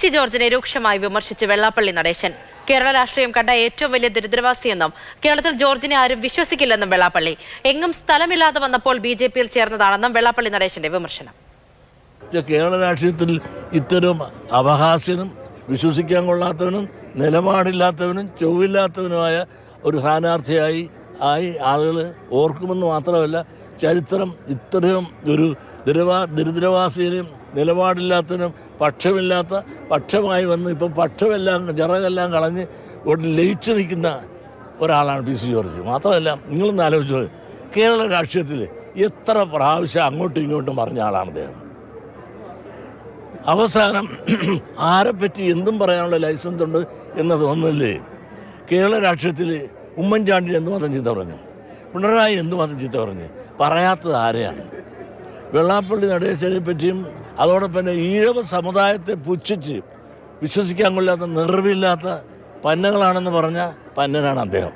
PC ജോർജിനെ രൂക്ഷമായി വിമർശിച്ച് വെള്ളാപ്പള്ളി നടേശൻ. കേരള രാഷ്ട്രീയം കണ്ട ഏറ്റവും വലിയ ദരിദ്രവാസിയെന്നും കേരളത്തിൽ ജോർജിനെ ആരും വിശ്വസിക്കില്ലെന്നും വെള്ളാപ്പള്ളി. എങ്ങും സ്ഥലമില്ലാതെ വന്നപ്പോൾ BJPയിൽ ചേർന്നതാണെന്നും വെള്ളാപ്പള്ളി നടേശന്റെ വിമർശനം. കേരള രാഷ്ട്രീയത്തിൽ ഇത്തരം അപഹാസ്യനും വിശ്വസിക്കാൻ കൊള്ളാത്തവനും നിലപാടില്ലാത്തവനും ചൊവ്വില്ലാത്തവനുമായ ഒരു സ്ഥാനാർത്ഥിയായി ആളുകൾ ഓർക്കുമെന്ന് മാത്രമല്ല, ചരിത്രം ഇത്രയും ഒരു ദരിദ്രവാസിയും നിലപാടില്ലാത്തതിനും പക്ഷമായി വന്ന് ഇപ്പോൾ പക്ഷമെല്ലാം ചിറകെല്ലാം കളഞ്ഞ് ലയിച്ചു നിൽക്കുന്ന ഒരാളാണ് PC ജോർജ്. മാത്രമല്ല, നിങ്ങളൊന്ന് ആലോചിച്ചത്, കേരള രാഷ്ട്രീയത്തിൽ എത്ര പ്രാവശ്യം അങ്ങോട്ടും ഇങ്ങോട്ടും പറഞ്ഞ ആളാണ് അദ്ദേഹം. അവസാനം ആരെപ്പറ്റി എന്തും പറയാനുള്ള ലൈസൻസ് ഉണ്ട് എന്ന് തോന്നുന്നില്ലേ? കേരള രാഷ്ട്രീയത്തിൽ ഉമ്മൻചാണ്ടി എന്ത് മാത്രം ചീത്ത പറഞ്ഞു, പിണറായി എന്ത് മാത്രം ചീത്ത പറഞ്ഞ് പറയാത്തത് ആരെയാണ്? വെള്ളാപ്പള്ളി നടേശനെ പറ്റിയും അതോടൊപ്പം തന്നെ ഈഴവ സമുദായത്തെ പുച്ഛിച്ച് വിശ്വസിക്കാൻ കൊള്ളാത്ത നിറവില്ലാത്ത പന്നകളാണെന്ന് പറഞ്ഞ പന്നനാണ് അദ്ദേഹം.